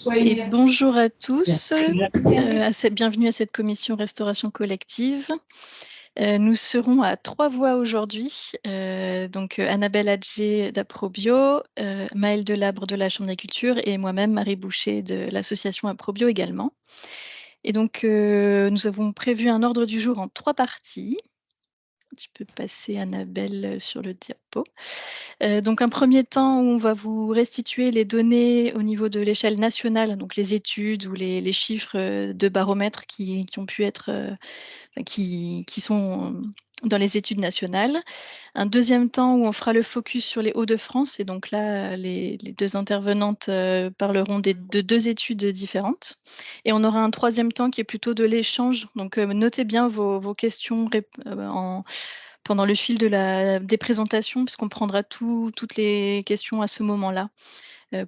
Et bonjour à tous, bienvenue à cette commission restauration collective. Nous serons à 3 voix aujourd'hui, donc Annabelle Adjé d'Aprobio, Maëlle Delabre de la Chambre d'agriculture et moi-même Marie Boucher de l'association Aprobio également. Et donc nous avons prévu un ordre du jour en 3 parties. Tu peux passer Annabelle sur le diapo. Donc un premier temps où on va vous restituer les données au niveau de l'échelle nationale, donc les études ou les chiffres de baromètre qui ont pu être, qui sont dans les études nationales. Un deuxième temps où on fera le focus sur les Hauts-de-France et donc là, les 2 intervenantes parleront de 2 études différentes. Et on aura un troisième temps qui est plutôt de l'échange. Donc notez bien vos questions pendant le fil des présentations, puisqu'on prendra toutes les questions à ce moment-là,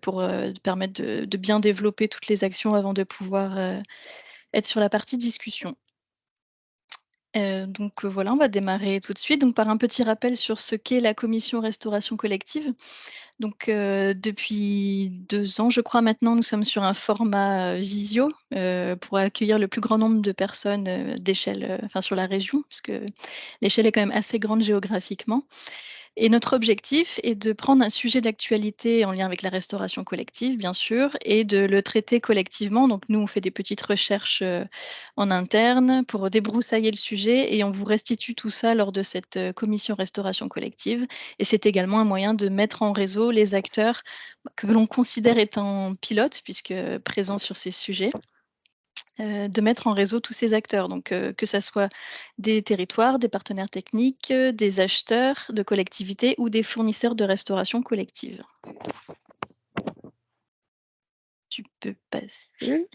pour permettre de bien développer toutes les actions avant de pouvoir être sur la partie discussion. Donc voilà, on va démarrer tout de suite donc par un petit rappel sur ce qu'est la commission restauration collective. Donc depuis 2 ans, je crois maintenant, nous sommes sur un format visio pour accueillir le plus grand nombre de personnes d'échelle, enfin sur la région, puisque l'échelle est quand même assez grande géographiquement. Et notre objectif est de prendre un sujet d'actualité en lien avec la restauration collective, bien sûr, et de le traiter collectivement. Donc nous, on fait des petites recherches en interne pour débroussailler le sujet et on vous restitue tout ça lors de cette commission restauration collective. Et c'est également un moyen de mettre en réseau les acteurs que l'on considère étant pilotes, puisque présents sur ces sujets. De mettre en réseau tous ces acteurs, donc que ça soit des territoires, des partenaires techniques, des acheteurs de collectivités ou des fournisseurs de restauration collective. Tu peux passer.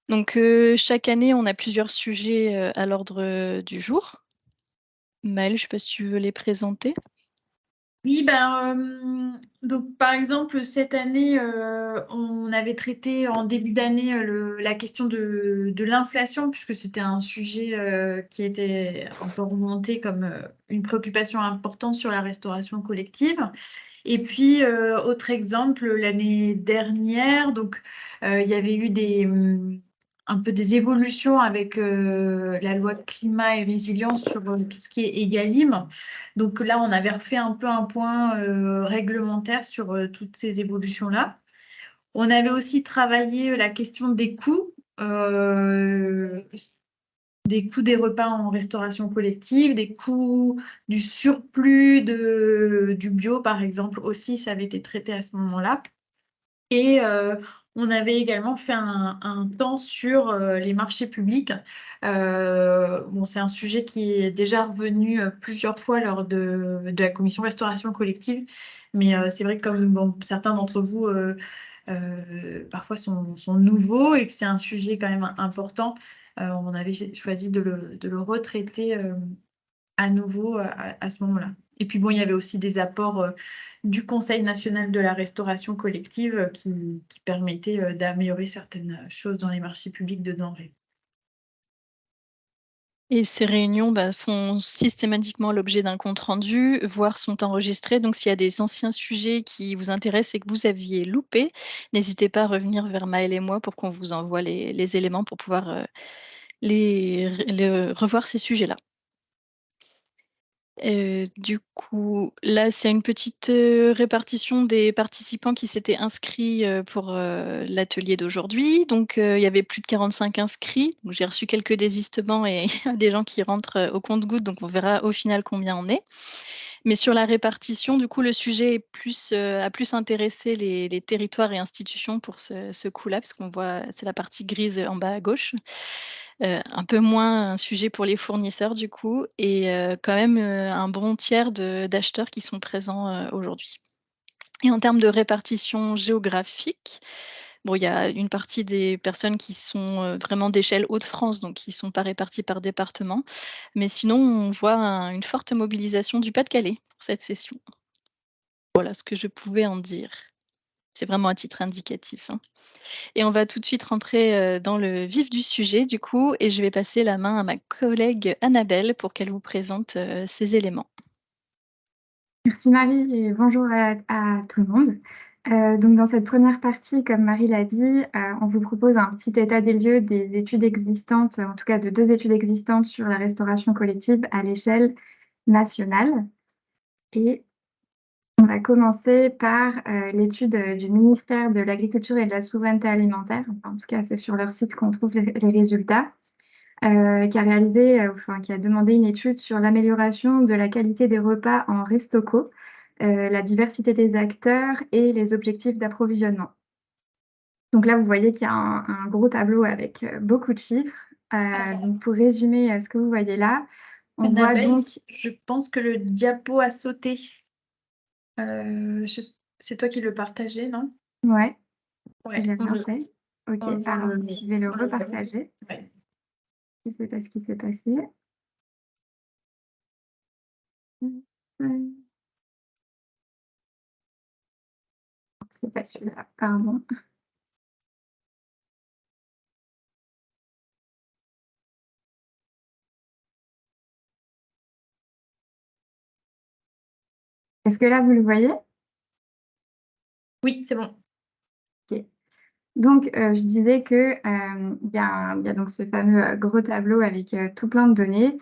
Donc chaque année, on a plusieurs sujets à l'ordre du jour. Maëlle, je ne sais pas si tu veux les présenter. Oui, donc par exemple, cette année, on avait traité en début d'année la question de l'inflation, puisque c'était un sujet qui était un peu remonté comme une préoccupation importante sur la restauration collective. Et puis, autre exemple, l'année dernière, donc il y avait eu un peu des évolutions avec la loi climat et résilience sur tout ce qui est Egalim. Donc là, on avait refait un peu un point réglementaire sur toutes ces évolutions-là. On avait aussi travaillé la question des coûts des repas en restauration collective, des coûts du surplus du bio, par exemple, aussi, ça avait été traité à ce moment-là. Et on avait également fait un temps sur les marchés publics. Bon, c'est un sujet qui est déjà revenu plusieurs fois lors de la commission restauration collective, mais c'est vrai que comme certains d'entre vous parfois sont nouveaux et que c'est un sujet quand même important, on avait choisi de le retraiter à nouveau à ce moment-là. Et puis bon, il y avait aussi des apports du Conseil national de la restauration collective qui permettaient d'améliorer certaines choses dans les marchés publics de denrées. Et ces réunions font systématiquement l'objet d'un compte-rendu, voire sont enregistrées. Donc, s'il y a des anciens sujets qui vous intéressent et que vous aviez loupé, n'hésitez pas à revenir vers Maëlle et moi pour qu'on vous envoie les éléments pour pouvoir revoir ces sujets-là. Du coup, là, c'est une petite répartition des participants qui s'étaient inscrits pour l'atelier d'aujourd'hui. Donc, il y avait plus de 45 inscrits. J'ai reçu quelques désistements et des gens qui rentrent au compte-gouttes. Donc, on verra au final combien on est. Mais sur la répartition, du coup, le sujet est a plus intéressé les territoires et institutions pour ce coup-là, parce qu'on voit, c'est la partie grise en bas à gauche. Un peu moins un sujet pour les fournisseurs du coup et quand même, un bon tiers d'acheteurs qui sont présents, aujourd'hui. Et en termes de répartition géographique, bon, il y a une partie des personnes qui sont, vraiment d'échelle Hauts-de-France, donc qui ne sont pas réparties par département. Mais sinon, on voit une forte mobilisation du Pas-de-Calais pour cette session. Voilà ce que je pouvais en dire. C'est vraiment à titre indicatif, hein. Et on va tout de suite rentrer dans le vif du sujet du coup et je vais passer la main à ma collègue Annabelle pour qu'elle vous présente ces éléments. Merci Marie et bonjour à tout le monde. Donc dans cette première partie, comme Marie l'a dit, on vous propose un petit état des lieux des études existantes, en tout cas de 2 études existantes sur la restauration collective à l'échelle nationale. Et on va commencer par l'étude du ministère de l'Agriculture et de la Souveraineté alimentaire. Enfin, en tout cas, c'est sur leur site qu'on trouve les résultats. Qui a réalisé, qui a demandé une étude sur l'amélioration de la qualité des repas en Restoko, la diversité des acteurs et les objectifs d'approvisionnement. Donc là, vous voyez qu'il y a un gros tableau avec beaucoup de chiffres. Donc pour résumer ce que vous voyez là, on voit Annabelle, donc... je pense que le diapo a sauté. C'est toi qui le partageais, non? Ouais, Ouais, j'ai rien fait. Ok, alors je vais le repartager. Ouais. Je ne sais pas ce qui s'est passé. C'est pas celui-là, pardon. Est-ce que là, vous le voyez? Oui, c'est bon. Ok. Donc, je disais que il y a donc ce fameux gros tableau avec tout plein de données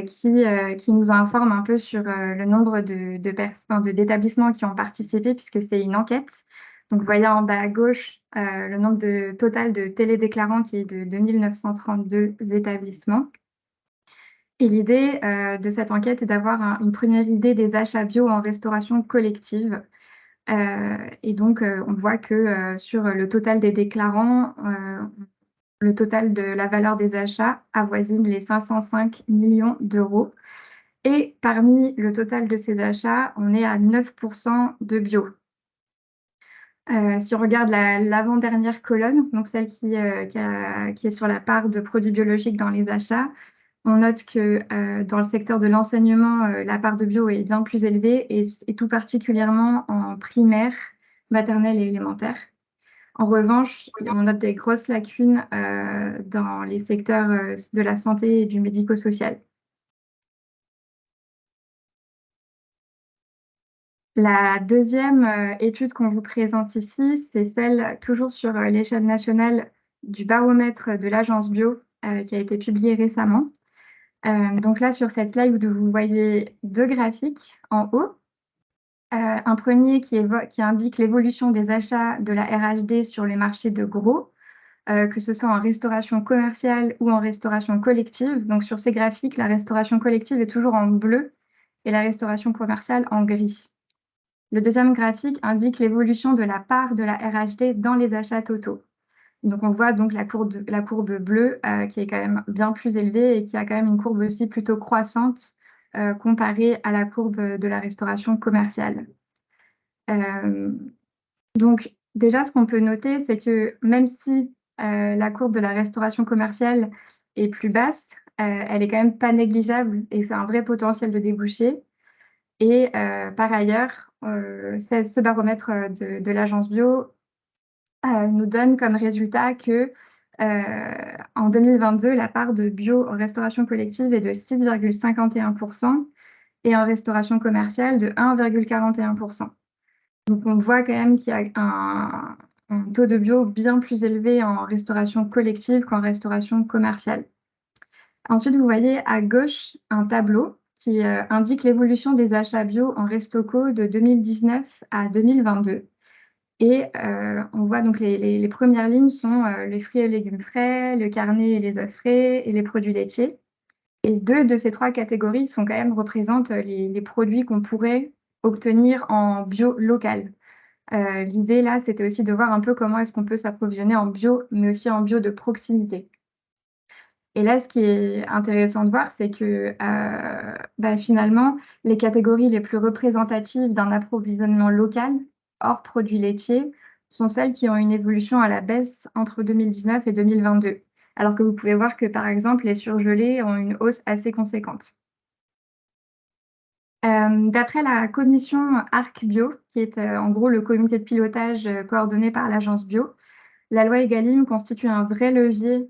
qui nous informe un peu sur le nombre d'établissements qui ont participé, puisque c'est une enquête. Donc, vous voyez en bas à gauche le nombre total de télédéclarants qui est de 2932 établissements. Et l'idée de cette enquête est d'avoir une première idée des achats bio en restauration collective. Et donc, on voit que sur le total des déclarants, le total de la valeur des achats avoisine les 505 millions d'euros. Et parmi le total de ces achats, on est à 9% de bio. Si on regarde l'avant-dernière colonne, donc celle qui est sur la part de produits biologiques dans les achats, on note que dans le secteur de l'enseignement, la part de bio est bien plus élevée et tout particulièrement en primaire, maternelle et élémentaire. En revanche, on note des grosses lacunes dans les secteurs de la santé et du médico-social. La deuxième étude qu'on vous présente ici, c'est celle toujours sur l'échelle nationale du baromètre de l'Agence Bio qui a été publiée récemment. Donc là, sur cette slide, vous voyez 2 graphiques en haut. Un premier qui indique l'évolution des achats de la RHD sur les marchés de gros, que ce soit en restauration commerciale ou en restauration collective. Donc sur ces graphiques, la restauration collective est toujours en bleu et la restauration commerciale en gris. Le deuxième graphique indique l'évolution de la part de la RHD dans les achats totaux. Donc on voit donc la courbe bleue qui est quand même bien plus élevée et qui a quand même une courbe aussi plutôt croissante comparée à la courbe de la restauration commerciale. Donc déjà, ce qu'on peut noter, c'est que même si la courbe de la restauration commerciale est plus basse, elle est quand même pas négligeable et c'est un vrai potentiel de débouché. Et par ailleurs, ce baromètre de l'Agence Bio nous donne comme résultat que en 2022, la part de bio en restauration collective est de 6,51% et en restauration commerciale de 1,41%. Donc on voit quand même qu'il y a un taux de bio bien plus élevé en restauration collective qu'en restauration commerciale. Ensuite, vous voyez à gauche un tableau qui indique l'évolution des achats bio en Restoko de 2019 à 2022. Et on voit donc les premières lignes sont les fruits et légumes frais, le carnet et les œufs frais et les produits laitiers. Et 2 de ces 3 catégories représentent les produits qu'on pourrait obtenir en bio local. L'idée là, c'était aussi de voir un peu comment est-ce qu'on peut s'approvisionner en bio, mais aussi en bio de proximité. Et là, ce qui est intéressant de voir, c'est que finalement, les catégories les plus représentatives d'un approvisionnement local, hors produits laitiers, sont celles qui ont une évolution à la baisse entre 2019 et 2022. Alors que vous pouvez voir que, par exemple, les surgelés ont une hausse assez conséquente. D'après la commission ARC Bio, qui est en gros le comité de pilotage coordonné par l'Agence Bio, la loi Egalim constitue un vrai levier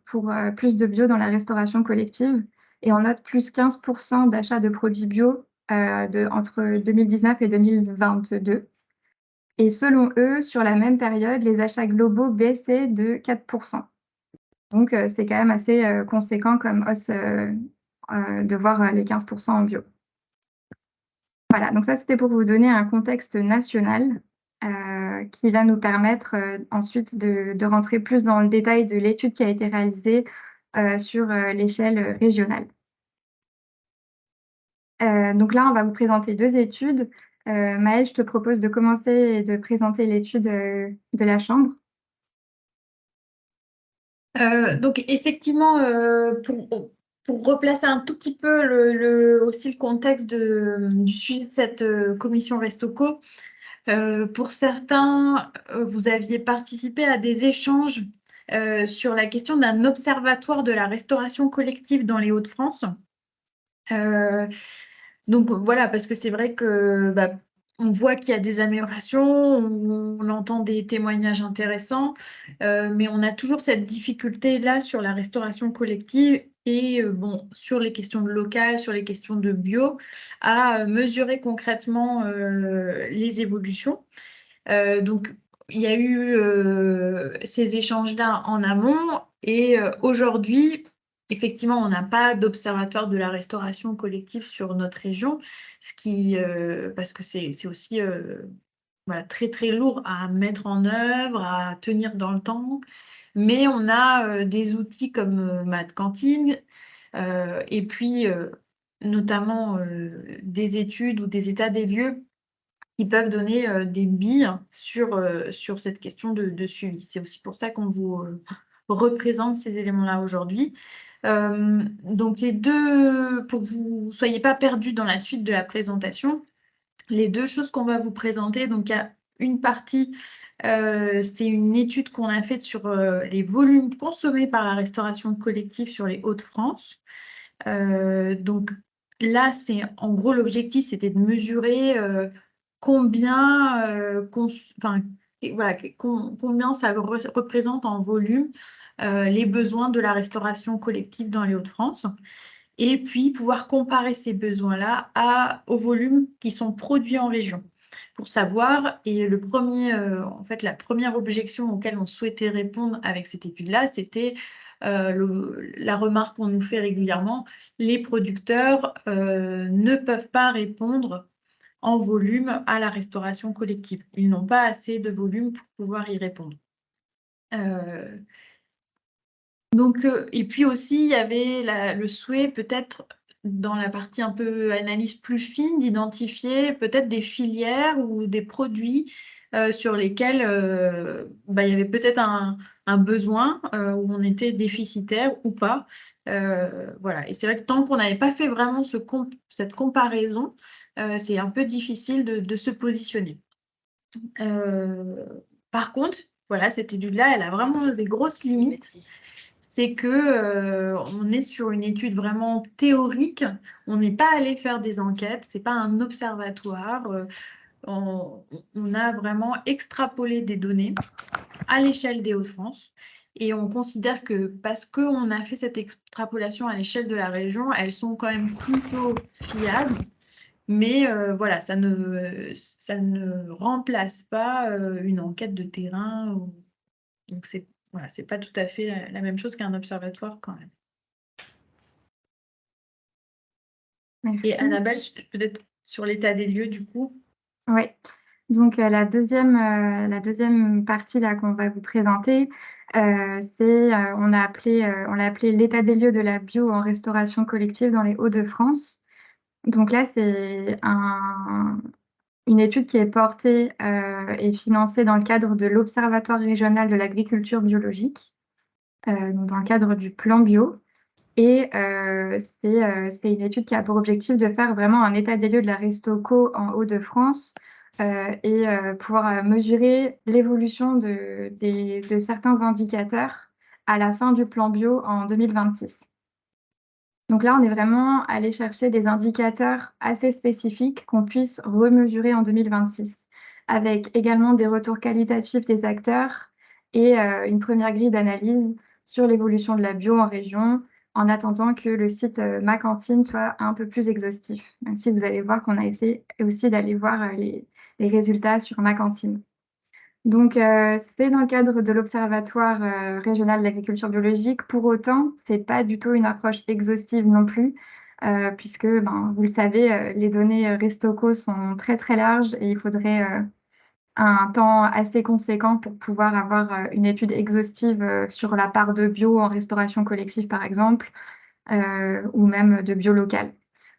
pour plus de bio dans la restauration collective et on note plus 15% d'achats de produits bio entre 2019 et 2022. Et selon eux, sur la même période, les achats globaux baissaient de 4%. Donc, c'est quand même assez conséquent comme hausse de voir les 15% en bio. Voilà, donc ça, c'était pour vous donner un contexte national qui va nous permettre ensuite de rentrer plus dans le détail de l'étude qui a été réalisée sur l'échelle régionale. Donc là, on va vous présenter 2 études. Maëlle, je te propose de commencer et de présenter l'étude de la Chambre. Donc effectivement, pour replacer un tout petit peu aussi le contexte du sujet de cette commission Restoco, pour certains, vous aviez participé à des échanges sur la question d'un observatoire de la restauration collective dans les Hauts-de-France. Donc voilà, parce que c'est vrai que on voit qu'il y a des améliorations, on entend des témoignages intéressants, mais on a toujours cette difficulté-là sur la restauration collective et bon, sur les questions de local, sur les questions de bio, à mesurer concrètement les évolutions. Donc, il y a eu ces échanges-là en amont et aujourd'hui, effectivement, on n'a pas d'observatoire de la restauration collective sur notre région, parce que c'est aussi voilà, très très lourd à mettre en œuvre, à tenir dans le temps. Mais on a des outils comme Mad Cantine et puis notamment des études ou des états des lieux qui peuvent donner des billes sur cette question de suivi. C'est aussi pour ça qu'on vous représente ces éléments-là aujourd'hui. Donc les deux, pour que vous ne soyez pas perdus dans la suite de la présentation, les 2 choses qu'on va vous présenter, donc il y a une partie, c'est une étude qu'on a faite sur les volumes consommés par la restauration collective sur les Hauts-de-France. Donc là, c'est en gros l'objectif, c'était de mesurer combien, voilà, combien ça représente en volume les besoins de la restauration collective dans les Hauts-de-France. Et puis pouvoir comparer ces besoins-là aux volumes qui sont produits en région. Pour savoir, et en fait, la première objection auquel on souhaitait répondre avec cette étude-là, c'était la remarque qu'on nous fait régulièrement, les producteurs ne peuvent pas répondre en volume à la restauration collective. Ils n'ont pas assez de volume pour pouvoir y répondre. Donc, et puis aussi, il y avait le souhait peut-être dans la partie un peu analyse plus fine d'identifier peut-être des filières ou des produits sur lesquels il y avait peut-être un besoin où on était déficitaire ou pas. Voilà. Et c'est vrai que tant qu'on n'avait pas fait vraiment cette comparaison, c'est un peu difficile de se positionner. Par contre, voilà, cette étude-là, elle a vraiment des grosses limites. C'est que on est sur une étude vraiment théorique. On n'est pas allé faire des enquêtes. C'est pas un observatoire. On a vraiment extrapolé des données à l'échelle des Hauts-de-France. Et on considère que parce qu'on a fait cette extrapolation à l'échelle de la région, elles sont quand même plutôt fiables. Mais voilà, ça ne remplace pas une enquête de terrain. Donc, voilà, c'est pas tout à fait la même chose qu'un observatoire quand même. Merci. Et Annabelle, peut-être sur l'état des lieux du coup. Oui, donc la deuxième partie là qu'on va vous présenter, on l'a appelé l'état des lieux de la bio en restauration collective dans les Hauts-de-France. Donc là, c'est une étude qui est portée et financée dans le cadre de l'Observatoire régional de l'agriculture biologique, donc dans le cadre du plan bio. Et c'est une étude qui a pour objectif de faire vraiment un état des lieux de la Restoco en Hauts-de-France et pouvoir mesurer l'évolution de certains indicateurs à la fin du plan bio en 2026. Donc là, on est vraiment allé chercher des indicateurs assez spécifiques qu'on puisse remesurer en 2026, avec également des retours qualitatifs des acteurs et une première grille d'analyse sur l'évolution de la bio en région, en attendant que le site Ma Cantine soit un peu plus exhaustif. Même si vous allez voir qu'on a essayé aussi d'aller voir les résultats sur Ma Cantine. Donc, c'est dans le cadre de l'Observatoire régional de l'agriculture biologique. Pour autant, c'est pas du tout une approche exhaustive non plus, puisque, vous le savez, les données Restocco sont très très larges et il faudrait un temps assez conséquent pour pouvoir avoir une étude exhaustive sur la part de bio en restauration collective, par exemple, ou même de bio local.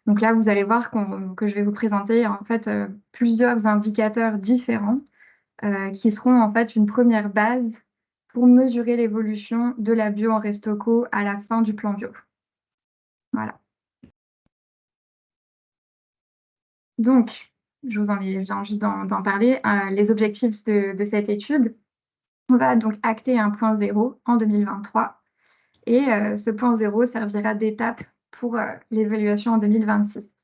Donc là, vous allez voir que je vais vous présenter en fait plusieurs indicateurs différents qui seront en fait une première base pour mesurer l'évolution de la bio en Restocco à la fin du plan bio. Voilà. Donc, je viens juste d'en parler, les objectifs de cette étude. On va donc acter un point zéro en 2023 et ce point zéro servira d'étape pour l'évaluation en 2026.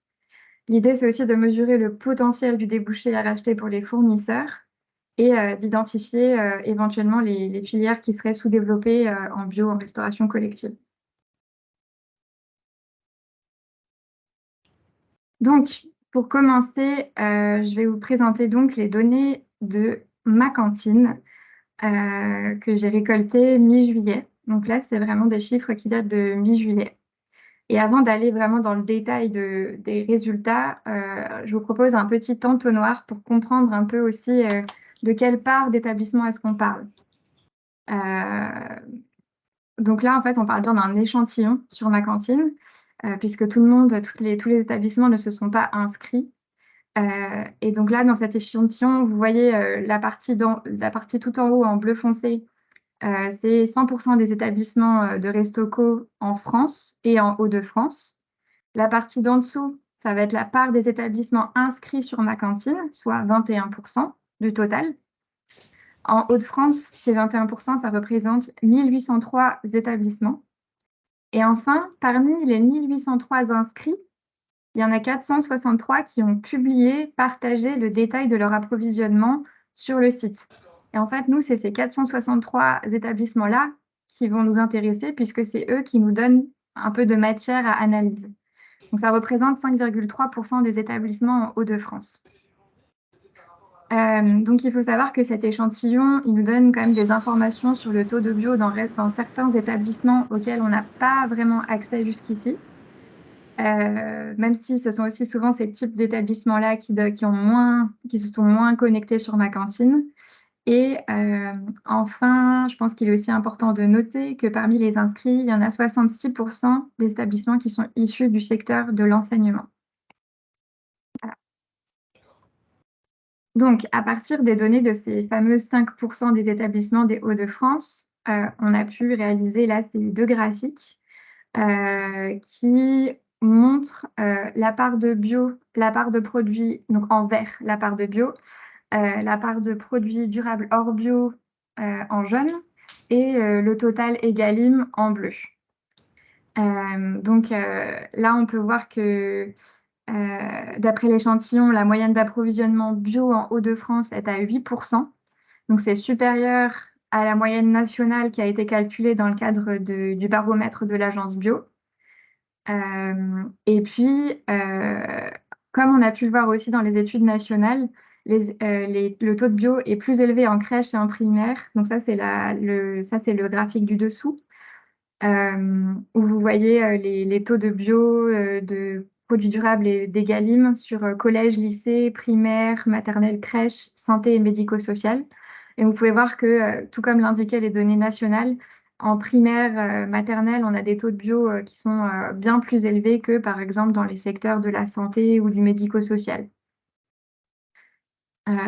L'idée, c'est aussi de mesurer le potentiel du débouché à racheter pour les fournisseurs et d'identifier éventuellement les filières qui seraient sous-développées en bio, en restauration collective. Donc, pour commencer, je vais vous présenter donc les données de Ma Cantine que j'ai récoltées mi-juillet. Donc là, c'est vraiment des chiffres qui datent de mi-juillet. Et avant d'aller vraiment dans le détail des résultats, je vous propose un petit entonnoir pour comprendre un peu aussi de quelle part d'établissement est-ce qu'on parle. Donc là, en fait, on parle bien d'un échantillon sur Ma Cantine, puisque tout le monde, tous les établissements ne se sont pas inscrits. Et donc là, dans cet échantillon, vous voyez la partie tout en haut en bleu foncé, c'est 100% des établissements de Restocco en France et en Hauts-de-France. La partie d'en dessous, ça va être la part des établissements inscrits sur Ma Cantine, soit 21% du total. En Hauts-de-France, ces 21%, ça représente 1803 établissements. Et enfin, parmi les 1803 inscrits, il y en a 463 qui ont publié, partagé le détail de leur approvisionnement sur le site. Et en fait, nous, c'est ces 463 établissements-là qui vont nous intéresser puisque c'est eux qui nous donnent un peu de matière à analyse. Donc, ça représente 5,3% des établissements en Hauts-de-France. Donc, il faut savoir que cet échantillon, il nous donne quand même des informations sur le taux de bio dans certains établissements auxquels on n'a pas vraiment accès jusqu'ici. Même si ce sont aussi souvent ces types d'établissements-là qui se sont moins connectés sur Ma Cantine. Et enfin, je pense qu'il est aussi important de noter que parmi les inscrits, il y en a 66% des établissements qui sont issus du secteur de l'enseignement. Voilà. Donc, à partir des données de ces fameux 5% des établissements des Hauts-de-France, on a pu réaliser là ces deux graphiques qui montrent la part de bio, la part de produits, donc en vert, la part de bio, la part de produits durables hors bio en jaune et le total Egalim en bleu. Donc là, on peut voir que d'après l'échantillon, la moyenne d'approvisionnement bio en Hauts-de-France est à 8%. Donc c'est supérieur à la moyenne nationale qui a été calculée dans le cadre du baromètre de l'agence bio. Et puis, comme on a pu le voir aussi dans les études nationales, le taux de bio est plus élevé en crèche et en primaire. Donc ça, c'est le graphique du dessous, où vous voyez les taux de bio, de produits durables et d'Egalim sur collège, lycée, primaire, maternelle, crèche, santé et médico-social. Et vous pouvez voir que, tout comme l'indiquaient les données nationales, en primaire, maternelle, on a des taux de bio qui sont bien plus élevés que, par exemple, dans les secteurs de la santé ou du médico-social.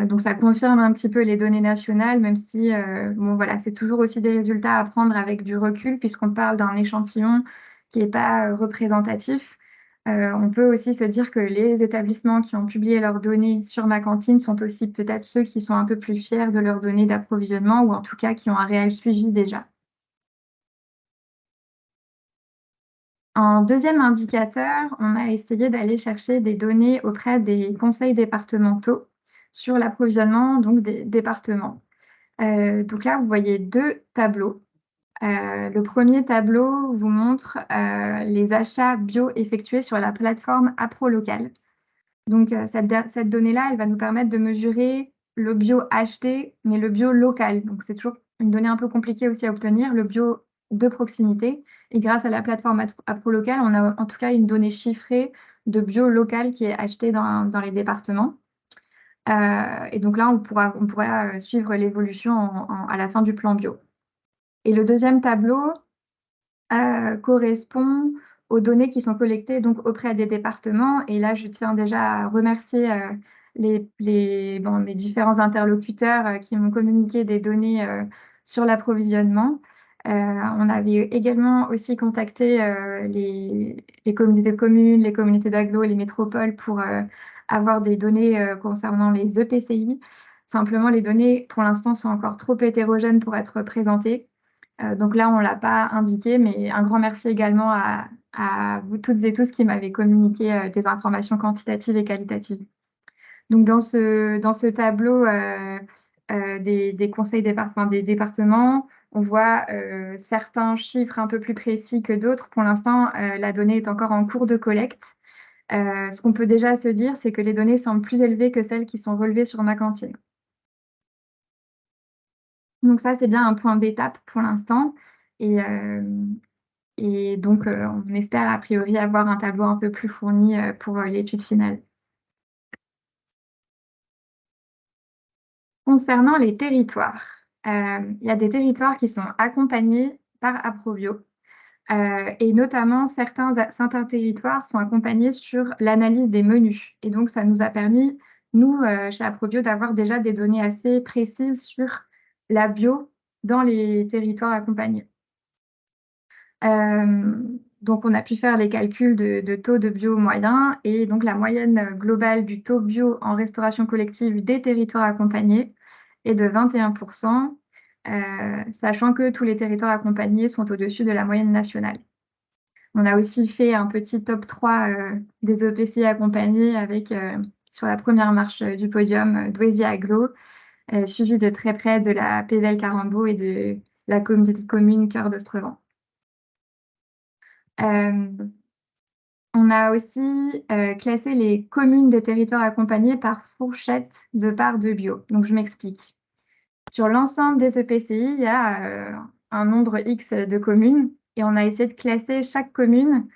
Donc ça confirme un petit peu les données nationales, même si bon, voilà, c'est toujours aussi des résultats à prendre avec du recul, puisqu'on parle d'un échantillon qui n'est pas représentatif. On peut aussi se dire que les établissements qui ont publié leurs données sur Ma Cantine sont aussi peut-être ceux qui sont un peu plus fiers de leurs données d'approvisionnement, ou en tout cas qui ont un réel suivi déjà. En deuxième indicateur, on a essayé d'aller chercher des données auprès des conseils départementaux sur l'approvisionnement donc des départements. Donc là, vous voyez deux tableaux. Le premier tableau vous montre les achats bio effectués sur la plateforme APROLOCAL. Donc, cette donnée-là, elle va nous permettre de mesurer le bio acheté, mais le bio local. Donc, c'est toujours une donnée un peu compliquée aussi à obtenir, le bio de proximité. Et grâce à la plateforme APROLOCAL, on a en tout cas une donnée chiffrée de bio local qui est acheté dans les départements. Et donc là, on pourra suivre l'évolution à la fin du plan bio. Et le deuxième tableau correspond aux données qui sont collectées donc auprès des départements. Et là, je tiens déjà à remercier mes différents interlocuteurs qui m'ont communiqué des données sur l'approvisionnement. On avait également aussi contacté les communautés de communes, les communautés d'agglo, les métropoles pour avoir des données concernant les EPCI. Simplement, les données, pour l'instant, sont encore trop hétérogènes pour être présentées. Donc là, on ne l'a pas indiqué, mais un grand merci également à vous toutes et tous qui m'avez communiqué des informations quantitatives et qualitatives. Donc dans ce tableau des conseils des départements, on voit certains chiffres un peu plus précis que d'autres. Pour l'instant, la donnée est encore en cours de collecte. Ce qu'on peut déjà se dire, c'est que les données semblent plus élevées que celles qui sont relevées sur ma cantine. Donc ça, c'est bien un point d'étape pour l'instant. Et donc, on espère a priori avoir un tableau un peu plus fourni pour l'étude finale. Concernant les territoires, il y a des territoires qui sont accompagnés par Approvio. Et notamment, certains territoires sont accompagnés sur l'analyse des menus. Et donc, ça nous a permis, nous, chez Approvio, d'avoir déjà des données assez précises sur la bio dans les territoires accompagnés. Donc, on a pu faire les calculs de taux de bio moyen et donc la moyenne globale du taux bio en restauration collective des territoires accompagnés est de 21%, sachant que tous les territoires accompagnés sont au-dessus de la moyenne nationale. On a aussi fait un petit top 3 des EPCI accompagnés avec, sur la première marche du podium, Douaisis Agglo, suivi de très près de la PVL Carambeau et de la communauté de communes Cœur d'Ostrevent. On a aussi classé les communes des territoires accompagnés par fourchette de part de bio. Donc, je m'explique. Sur l'ensemble des EPCI, il y a un nombre X de communes et on a essayé de classer chaque commune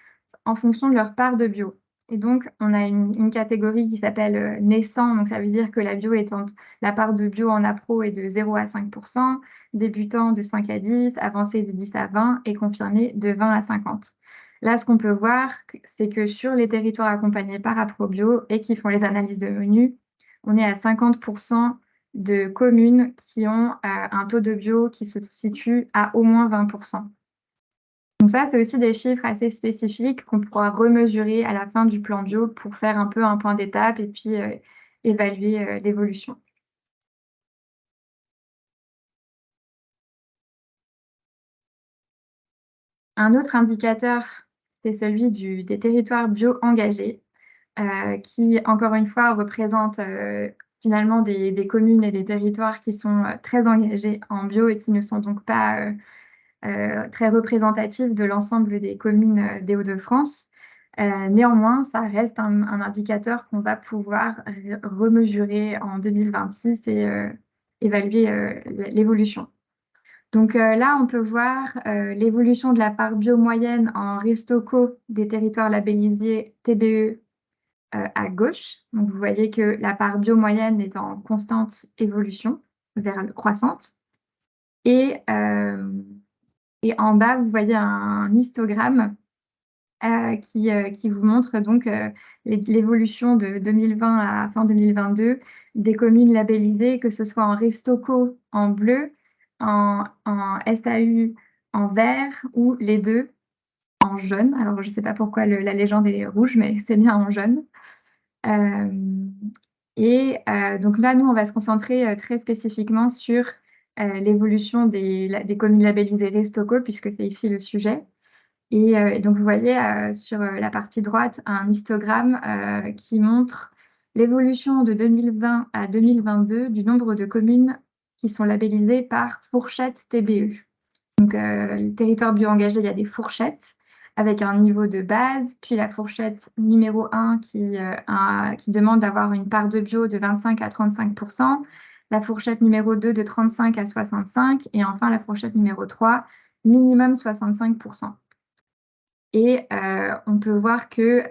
en fonction de leur part de bio. Et donc, on a une catégorie qui s'appelle naissant, donc ça veut dire que la part de bio en appro est de 0 à 5%, débutant de 5 à 10, avancé de 10 à 20 et confirmé de 20 à 50. Là, ce qu'on peut voir, c'est que sur les territoires accompagnés par Aprobio et qui font les analyses de menus, on est à 50% de communes qui ont un taux de bio qui se situe à au moins 20%. Donc ça, c'est aussi des chiffres assez spécifiques qu'on pourra remesurer à la fin du plan bio pour faire un peu un point d'étape et puis évaluer l'évolution. Un autre indicateur, c'est celui des territoires bio engagés, qui, encore une fois, représente finalement des communes et des territoires qui sont très engagés en bio et qui ne sont donc pas très représentatifs de l'ensemble des communes des Hauts-de-France. Néanmoins, ça reste un indicateur qu'on va pouvoir remesurer en 2026 et évaluer l'évolution. Donc là, on peut voir l'évolution de la part bio moyenne en Restoco des territoires labellisés TBE à gauche. Donc vous voyez que la part bio moyenne est en constante évolution vers le croissante. Et en bas, vous voyez un histogramme qui vous montre donc l'évolution de 2020 à fin 2022 des communes labellisées, que ce soit en Restoco en bleu, en SAU en vert ou les deux en jaune. Alors, je ne sais pas pourquoi la légende est rouge, mais c'est bien en jaune. Donc là, nous, on va se concentrer très spécifiquement sur l'évolution des communes labellisées Restoco, puisque c'est ici le sujet. Et donc, vous voyez sur la partie droite un histogramme qui montre l'évolution de 2020 à 2022 du nombre de communes qui sont labellisées par fourchette TBE. Donc, Donc, le territoire bio engagé, il y a des fourchettes avec un niveau de base, puis la fourchette numéro 1 qui demande d'avoir une part de bio de 25 à 35%, la fourchette numéro 2 de 35 à 65, et enfin la fourchette numéro 3, minimum 65%. Et on peut voir que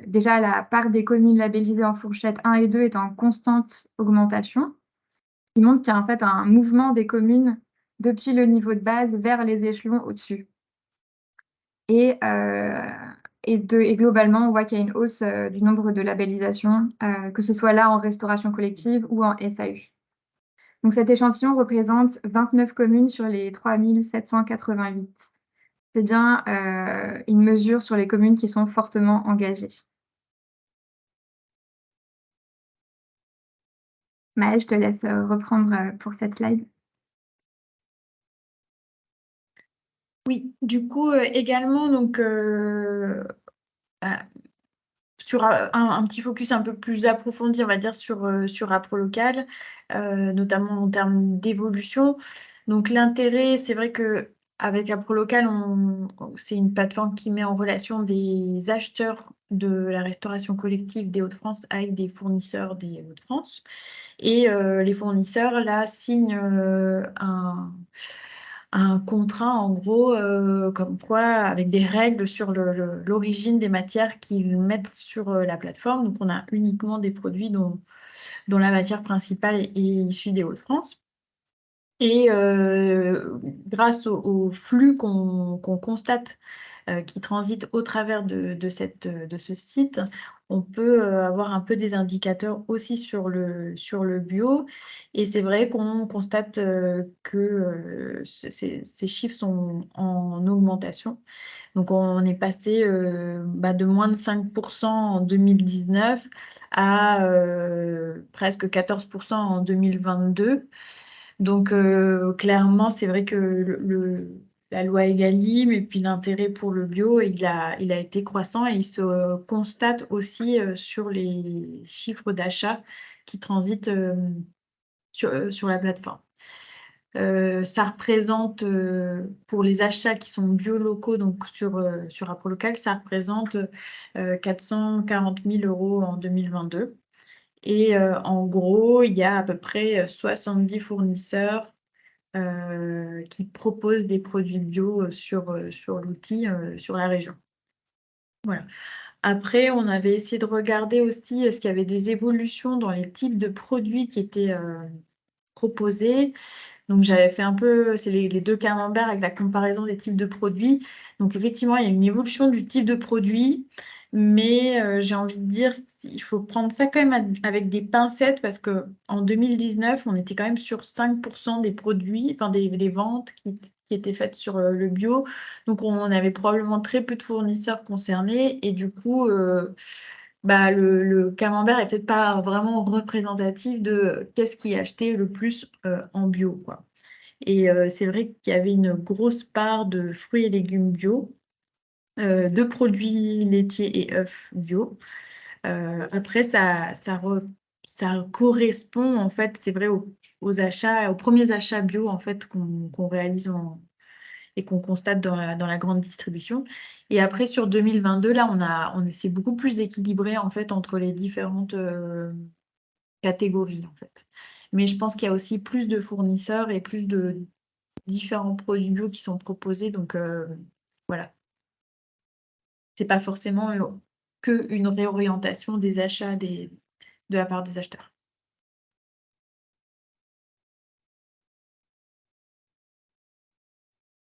déjà la part des communes labellisées en fourchette 1 et 2 est en constante augmentation, qui montre qu'il y a en fait un mouvement des communes depuis le niveau de base vers les échelons au-dessus. Et globalement, on voit qu'il y a une hausse du nombre de labellisations, que ce soit là en restauration collective ou en SAU. Donc cet échantillon représente 29 communes sur les 3788. C'est bien une mesure sur les communes qui sont fortement engagées. Maëlle, je te laisse reprendre pour cette slide. Oui, du coup, également, donc, sur un petit focus un peu plus approfondi, on va dire, sur APROLOCAL, notamment en termes d'évolution. Donc, l'intérêt, c'est vrai qu'avec APROLOCAL, c'est une plateforme qui met en relation des acheteurs de la restauration collective des Hauts-de-France avec des fournisseurs des Hauts-de-France. Et les fournisseurs, là, signent un contrat, en gros, comme quoi, avec des règles sur l'origine des matières qu'ils mettent sur la plateforme. Donc, on a uniquement des produits dont la matière principale est issue des Hauts-de-France. Et grâce au flux qu'on constate qui transite au travers de ce site, on peut avoir un peu des indicateurs aussi sur le bio. Et c'est vrai qu'on constate que ces chiffres sont en augmentation. Donc, on est passé de moins de 5% en 2019 à presque 14% en 2022. Donc, clairement, c'est vrai que la loi Egalim et puis l'intérêt pour le bio, il a été croissant et il se constate aussi sur les chiffres d'achat qui transitent sur la plateforme. Ça représente, pour les achats qui sont bio locaux, donc sur APROLOCAL, ça représente 440 000 € en 2022. Et en gros, il y a à peu près 70 fournisseurs qui proposent des produits bio sur l'outil, sur la région. Voilà. Après, on avait essayé de regarder aussi est-ce qu'il y avait des évolutions dans les types de produits qui étaient proposés. Donc, j'avais fait un peu, c'est les deux camemberts avec la comparaison des types de produits. Donc, effectivement, il y a une évolution du type de produit, mais j'ai envie de dire, il faut prendre ça quand même avec des pincettes parce qu'en 2019, on était quand même sur 5% des produits, enfin des ventes qui étaient faites sur le bio. Donc, on avait probablement très peu de fournisseurs concernés et du coup, le camembert est peut-être pas vraiment représentatif de qu'est-ce qui est acheté le plus en bio, quoi. Et c'est vrai qu'il y avait une grosse part de fruits et légumes bio, de produits laitiers et œufs bio. Après, ça correspond, en fait, c'est vrai, aux achats, aux premiers achats bio, en fait, qu'on réalise et qu'on constate dans la grande distribution. Et après, sur 2022, là, c'est beaucoup plus équilibré, en fait, entre les différentes catégories, en fait. Mais je pense qu'il y a aussi plus de fournisseurs et plus de différents produits bio qui sont proposés. Donc, voilà. C'est pas forcément qu'une réorientation des achats de la part des acheteurs.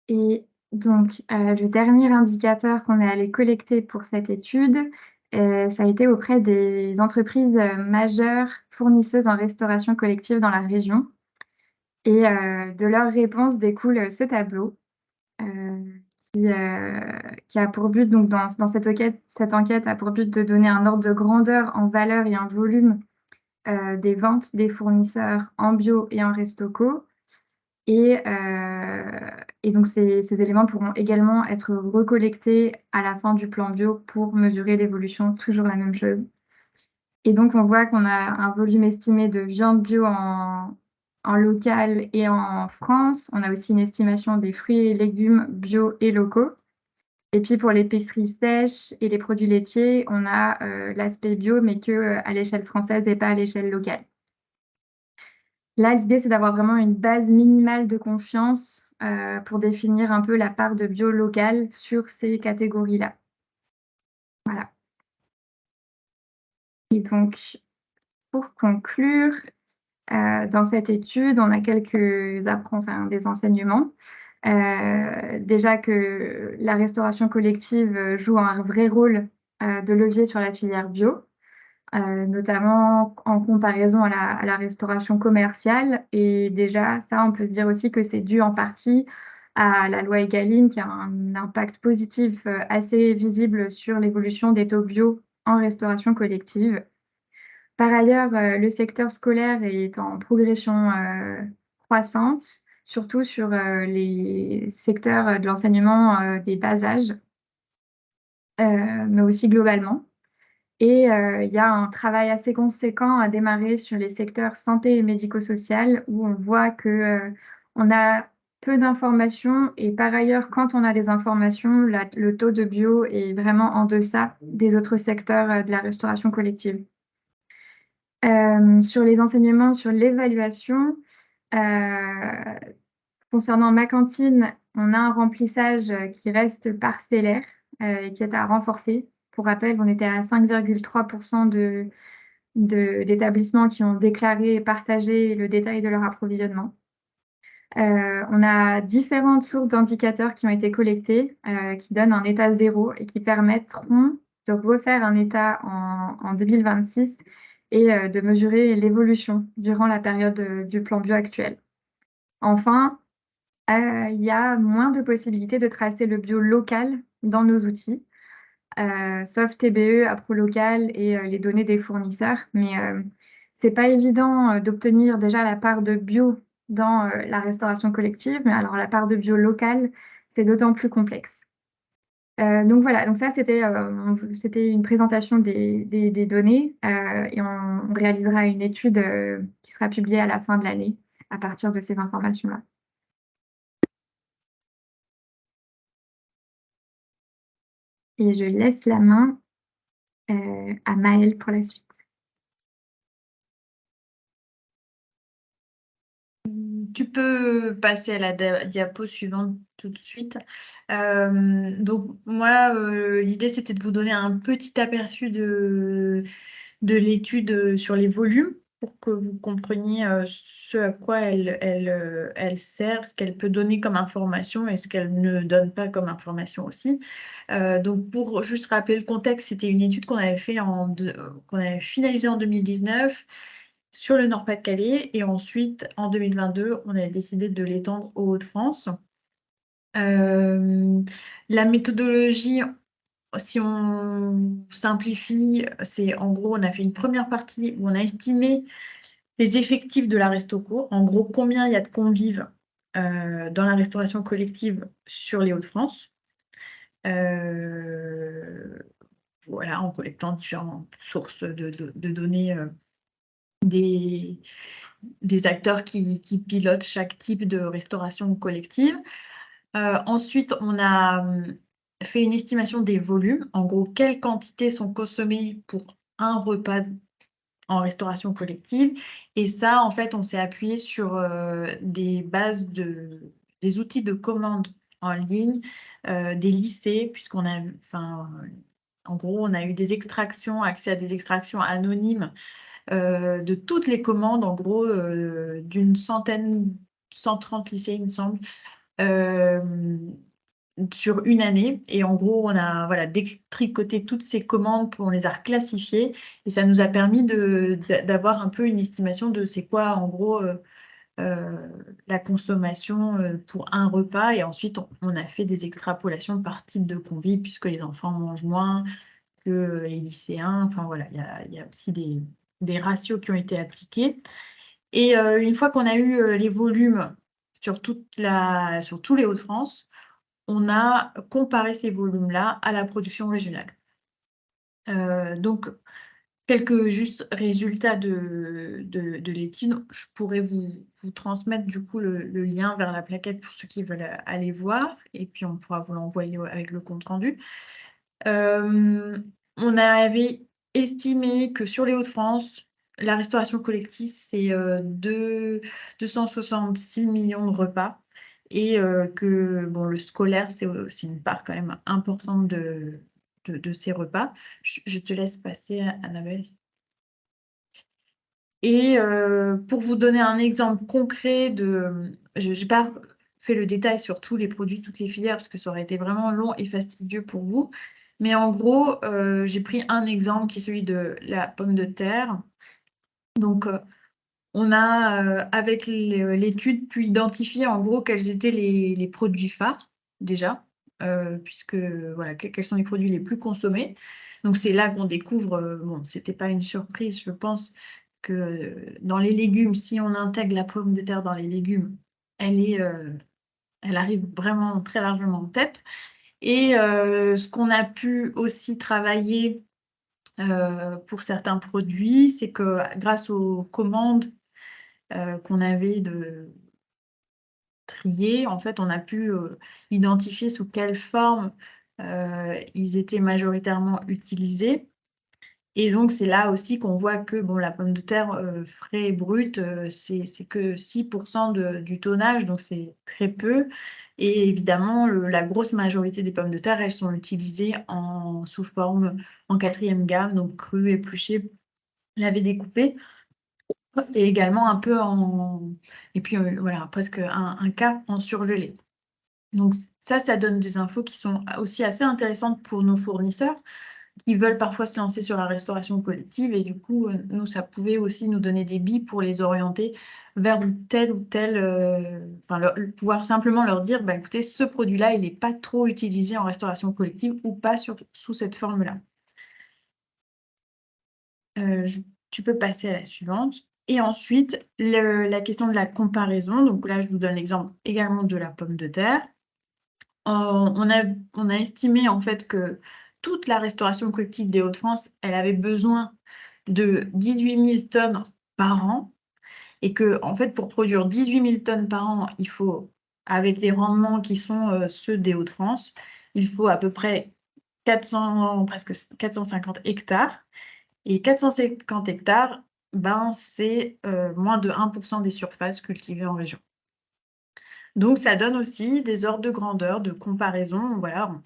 Et donc, le dernier indicateur qu'on est allé collecter pour cette étude, ça a été auprès des entreprises majeures fournisseuses en restauration collective dans la région. Et de leurs réponses découle ce tableau qui a pour but, donc dans cette enquête a pour but de donner un ordre de grandeur en valeur et en volume des ventes des fournisseurs en bio et en restoco. Et donc, ces éléments pourront également être recollectés à la fin du plan bio pour mesurer l'évolution, toujours la même chose. Et donc, on voit qu'on a un volume estimé de viande bio en en local et en France. On a aussi une estimation des fruits et légumes bio et locaux. Et puis pour l'épicerie sèche et les produits laitiers, on a l'aspect bio, mais que à l'échelle française et pas à l'échelle locale. Là, l'idée, c'est d'avoir vraiment une base minimale de confiance pour définir un peu la part de bio local sur ces catégories-là. Voilà. Et donc, pour conclure, dans cette étude, on a des enseignements. Déjà que la restauration collective joue un vrai rôle de levier sur la filière bio, notamment en comparaison à la restauration commerciale. Et déjà, ça, on peut se dire aussi que c'est dû en partie à la loi Egalim, qui a un impact positif assez visible sur l'évolution des taux bio en restauration collective. Par ailleurs, le secteur scolaire est en progression croissante, surtout sur les secteurs de l'enseignement des bas âges, mais aussi globalement. Et il y a un travail assez conséquent à démarrer sur les secteurs santé et médico-social, où on voit que on a peu d'informations et par ailleurs, quand on a des informations, le taux de bio est vraiment en deçà des autres secteurs de la restauration collective. Sur les enseignements, sur l'évaluation, concernant ma cantine, on a un remplissage qui reste parcellaire et qui est à renforcer. Pour rappel, on était à 5,3% d'établissements qui ont déclaré et partagé le détail de leur approvisionnement. On a différentes sources d'indicateurs qui ont été collectés, qui donnent un état zéro et qui permettront de refaire un état en 2026 et de mesurer l'évolution durant la période du plan bio actuel. Enfin, il y a moins de possibilités de tracer le bio local dans nos outils, sauf TBE, APROLOCAL et les données des fournisseurs. Mais c'est pas évident d'obtenir déjà la part de bio dans la restauration collective, mais alors la part de bio local, c'est d'autant plus complexe. Donc voilà, donc ça c'était une présentation des données et on réalisera une étude qui sera publiée à la fin de l'année à partir de ces informations-là. Et je laisse la main à Maëlle pour la suite. Tu peux passer à la diapo suivante tout de suite. Donc moi, l'idée c'était de vous donner un petit aperçu de l'étude sur les volumes pour que vous compreniez ce à quoi elle sert, ce qu'elle peut donner comme information et ce qu'elle ne donne pas comme information aussi. Donc pour juste rappeler le contexte, c'était une étude qu'on avait qu'on avait finalisée en 2019 sur le Nord-Pas-de-Calais et ensuite en 2022, on a décidé de l'étendre aux Hauts-de-France. La méthodologie, si on simplifie, c'est en gros, on a fait une première partie où on a estimé les effectifs de la Resto-Cours. En gros, combien il y a de convives dans la restauration collective sur les Hauts-de-France. Voilà, en collectant différentes sources de données des acteurs qui pilotent chaque type de restauration collective. Ensuite, on a fait une estimation des volumes. En gros, quelles quantités sont consommées pour un repas en restauration collective. Et ça, en fait, on s'est appuyé sur des bases des outils de commande en ligne, des lycées, puisqu'on a, en gros, on a eu accès à des extractions anonymes de toutes les commandes, en gros, d'une centaine, 130 lycées, il me semble, sur une année. Et en gros, on a détricoté toutes ces commandes, on les a reclassifiées et ça nous a permis d'avoir un peu une estimation de c'est quoi, en gros, la consommation pour un repas. Et ensuite, on a fait des extrapolations par type de convives, puisque les enfants mangent moins que les lycéens. Enfin voilà, il y a aussi des ratios qui ont été appliqués. Et une fois qu'on a eu les volumes sur tous les Hauts-de-France, on a comparé ces volumes-là à la production régionale. Donc, quelques juste résultats de l'étude. Je pourrais vous transmettre du coup le lien vers la plaquette pour ceux qui veulent aller voir, et puis on pourra vous l'envoyer avec le compte-rendu. On avait estimé que sur les Hauts-de-France, la restauration collective, c'est 266 millions de repas, et que bon, le scolaire, c'est aussi une part quand même importante de ces repas. Je te laisse passer, Annabelle. Et pour vous donner un exemple concret je n'ai pas fait le détail sur tous les produits, toutes les filières, parce que ça aurait été vraiment long et fastidieux pour vous. Mais en gros, j'ai pris un exemple qui est celui de la pomme de terre. Donc, on a, avec l'étude, pu identifier en gros quels étaient les produits phares, déjà, puisque voilà, quels sont les produits les plus consommés. Donc, c'est là qu'on découvre, bon, ce n'était pas une surprise, je pense, que dans les légumes, si on intègre la pomme de terre dans les légumes, elle arrive vraiment très largement en tête. Et ce qu'on a pu aussi travailler pour certains produits, c'est que grâce aux commandes qu'on avait de trier, en fait, on a pu identifier sous quelle forme ils étaient majoritairement utilisés. Et donc, c'est là aussi qu'on voit que bon, la pomme de terre frais et brute, c'est que 6% du tonnage, donc c'est très peu. Et évidemment, la grosse majorité des pommes de terre, elles sont utilisées sous forme en 4e gamme, donc crues, épluchées, lavées, découpées. Et également un peu et puis voilà, presque un quart en surgelé. Donc ça donne des infos qui sont aussi assez intéressantes pour nos fournisseurs qui veulent parfois se lancer sur la restauration collective. Et du coup, nous, ça pouvait aussi nous donner des billes pour les orienter vers tel ou tel... pouvoir simplement leur dire, bah, écoutez, ce produit-là, il n'est pas trop utilisé en restauration collective ou pas sous cette forme-là. Tu peux passer à la suivante. Et ensuite, la question de la comparaison. Donc là, je vous donne l'exemple également de la pomme de terre. On a estimé en fait que toute la restauration collective des Hauts-de-France, elle avait besoin de 18 000 tonnes par an. Et que, en fait, pour produire 18 000 tonnes par an, il faut, avec les rendements qui sont ceux des Hauts-de-France, il faut à peu près presque 450 hectares. Et 450 hectares, ben, c'est moins de 1% des surfaces cultivées en région. Donc, ça donne aussi des ordres de grandeur, de comparaison. Voilà,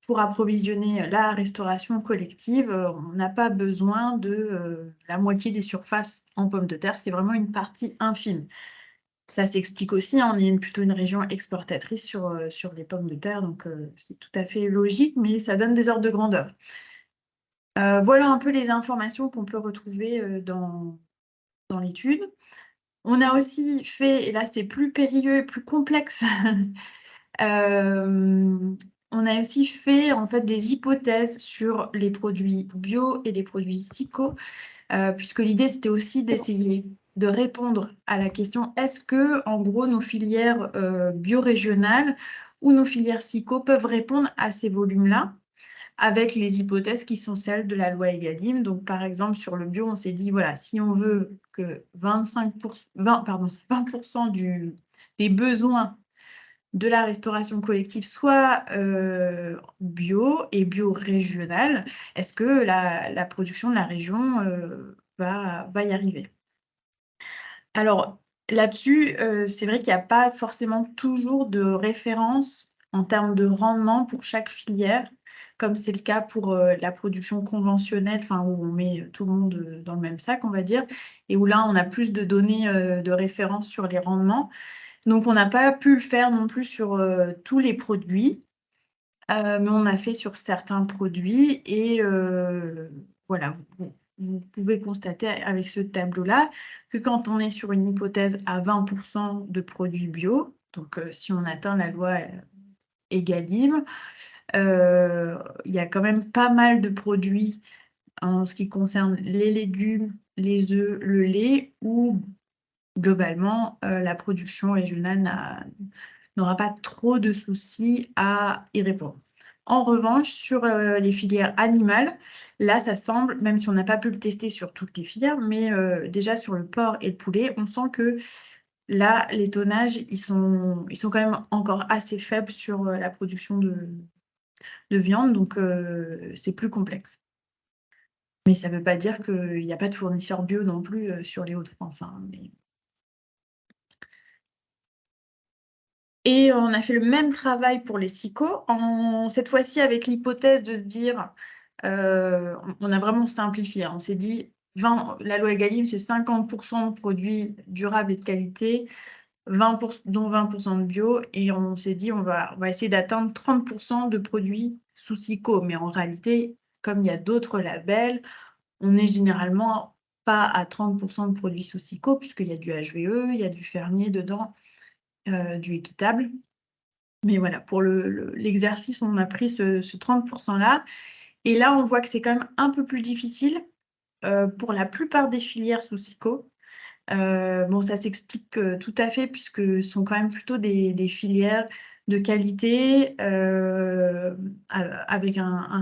pour approvisionner la restauration collective, on n'a pas besoin de la moitié des surfaces en pommes de terre. C'est vraiment une partie infime. Ça s'explique aussi, on est plutôt une région exportatrice sur les pommes de terre, donc c'est tout à fait logique, mais ça donne des ordres de grandeur. Voilà un peu les informations qu'on peut retrouver dans l'étude. On a aussi fait, et là c'est plus périlleux et plus complexe, on a aussi fait en fait des hypothèses sur les produits bio et les produits psycho, puisque l'idée c'était aussi d'essayer de répondre à la question est-ce que en gros nos filières bio-régionales ou nos filières psycho peuvent répondre à ces volumes-là avec les hypothèses qui sont celles de la loi Egalim. Donc, par exemple, sur le bio, on s'est dit, voilà, si on veut que 20% des besoins de la restauration collective soit bio et bio-régional, est-ce que la production de la région va y arriver? Alors, là-dessus, c'est vrai qu'il n'y a pas forcément toujours de référence en termes de rendement pour chaque filière, comme c'est le cas pour la production conventionnelle, où on met tout le monde dans le même sac, on va dire, et où là, on a plus de données de référence sur les rendements. Donc, on n'a pas pu le faire non plus sur tous les produits, mais on a fait sur certains produits et voilà, vous pouvez constater avec ce tableau-là que quand on est sur une hypothèse à 20% de produits bio, donc si on atteint la loi Egalim, il y a quand même pas mal de produits en ce qui concerne les légumes, les œufs, le lait, où globalement la production régionale n'aura pas trop de soucis à y répondre. En revanche, sur les filières animales, là, ça semble, même si on n'a pas pu le tester sur toutes les filières, mais déjà sur le porc et le poulet, on sent que là, les tonnages, ils sont quand même encore assez faibles sur la production de viande, donc c'est plus complexe. Mais ça ne veut pas dire qu'il n'y a pas de fournisseurs bio non plus sur les Hauts-de-France. Hein, mais... Et on a fait le même travail pour les SICO, cette fois-ci avec l'hypothèse de se dire, on a vraiment simplifié, hein. On s'est dit, la loi Egalim, c'est 50% de produits durables et de qualité, dont 20% de bio, et on s'est dit, on va essayer d'atteindre 30% de produits sous SICO. Mais en réalité, comme il y a d'autres labels, on n'est généralement pas à 30% de produits sous SICO, puisqu'il y a du HVE, il y a du fermier dedans, du équitable. Mais voilà, pour l'exercice, on a pris ce 30%-là. Et là, on voit que c'est quand même un peu plus difficile pour la plupart des filières sous SICO. Bon, ça s'explique tout à fait, puisque ce sont quand même plutôt des filières de qualité avec un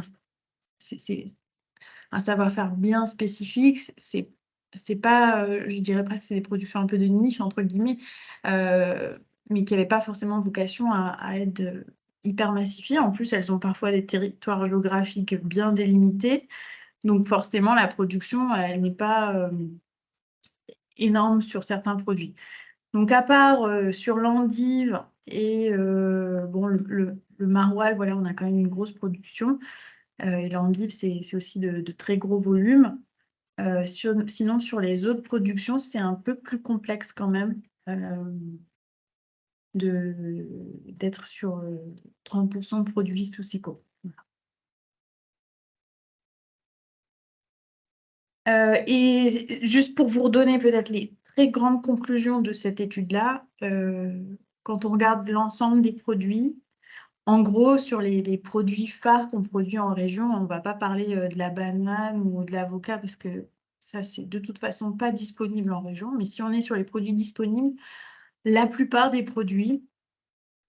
savoir-faire bien spécifique. C'est pas, je dirais presque, c'est des productions un peu de niche, entre guillemets, mais qui n'avaient pas forcément vocation à être hyper massifiées. En plus, elles ont parfois des territoires géographiques bien délimités. Donc forcément, la production, elle n'est pas énorme sur certains produits. Donc à part sur l'endive et bon, le maroilles, voilà, on a quand même une grosse production. Et l'endive, c'est aussi de très gros volumes. Sinon, sur les autres productions, c'est un peu plus complexe quand même d'être sur 30% de produits sous SICO. Et juste pour vous redonner peut-être les très grandes conclusions de cette étude-là, quand on regarde l'ensemble des produits, en gros, sur les produits phares qu'on produit en région, on ne va pas parler de la banane ou de l'avocat parce que ça, c'est de toute façon pas disponible en région. Mais si on est sur les produits disponibles, la plupart des produits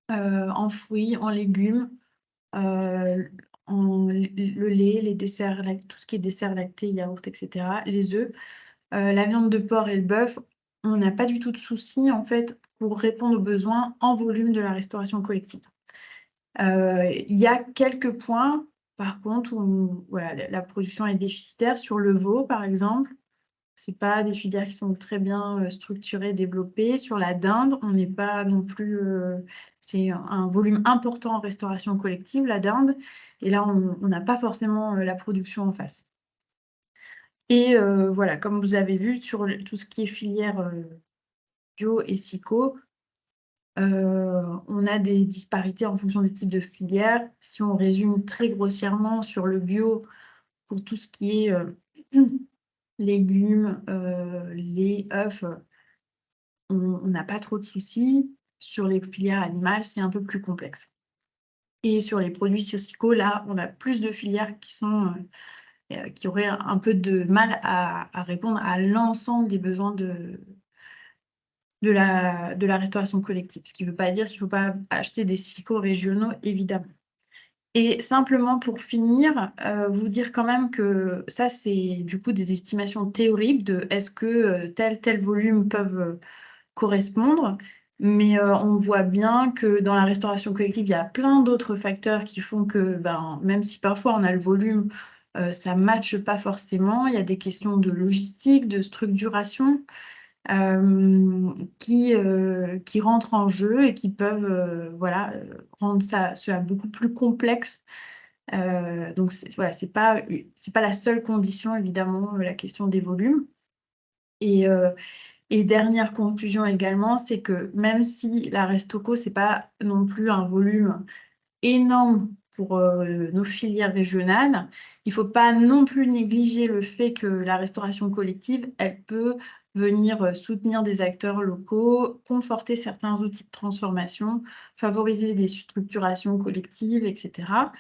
en fruits, en légumes, le lait, les desserts, tout ce qui est desserts lactés, yaourt, etc., les œufs, la viande de porc et le bœuf, on n'a pas du tout de souci en fait pour répondre aux besoins en volume de la restauration collective. Il y a quelques points, par contre, où voilà, la production est déficitaire. Sur le veau, par exemple, ce n'est pas des filières qui sont très bien structurées, développées. Sur la dinde, on n'est pas non plus... c'est un volume important en restauration collective, la dinde. Et là, on n'a pas forcément la production en face. Et voilà, comme vous avez vu, sur tout ce qui est filière bio et SICO, on a des disparités en fonction des types de filières. Si on résume très grossièrement sur le bio, pour tout ce qui est légumes, lait, œufs, on n'a pas trop de soucis. Sur les filières animales, c'est un peu plus complexe. Et sur les produits SICO, là, on a plus de filières qui auraient un peu de mal à répondre à l'ensemble des besoins de la restauration collective. Ce qui ne veut pas dire qu'il ne faut pas acheter des SICO régionaux, évidemment. Et simplement pour finir, vous dire quand même que ça, c'est du coup des estimations théoriques de est-ce que tel volume peuvent correspondre. Mais on voit bien que dans la restauration collective, il y a plein d'autres facteurs qui font que même si parfois on a le volume, ça ne matche pas forcément. Il y a des questions de logistique, de structuration qui rentrent en jeu et qui peuvent rendre cela beaucoup plus complexe. Donc, voilà, c'est pas la seule condition, évidemment, la question des volumes. Et dernière conclusion également, c'est que même si la Restoco, ce n'est pas non plus un volume énorme pour nos filières régionales, il ne faut pas non plus négliger le fait que la restauration collective, elle peut venir soutenir des acteurs locaux, conforter certains outils de transformation, favoriser des structurations collectives, etc.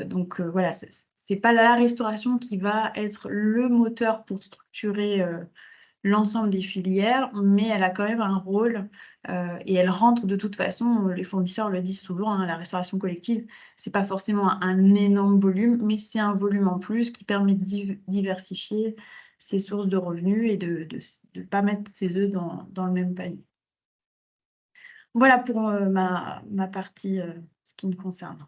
Donc voilà, ce n'est pas la restauration qui va être le moteur pour structurer l'ensemble des filières, mais elle a quand même un rôle et elle rentre de toute façon, les fournisseurs le disent souvent, hein, la restauration collective, c'est pas forcément un énorme volume, mais c'est un volume en plus qui permet de diversifier ses sources de revenus et de ne pas mettre ses œufs dans le même panier. Voilà pour ma partie, ce qui me concerne.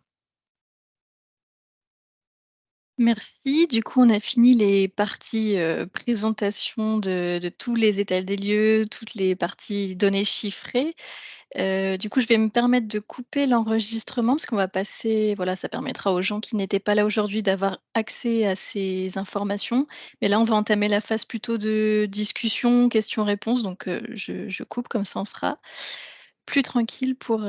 Merci. Du coup, on a fini les parties présentation de tous les états des lieux, toutes les parties données chiffrées. Du coup, je vais me permettre de couper l'enregistrement parce qu'on va passer, voilà, ça permettra aux gens qui n'étaient pas là aujourd'hui d'avoir accès à ces informations. Mais là, on va entamer la phase plutôt de discussion, questions-réponses. Donc, je coupe, comme ça, on sera plus tranquille pour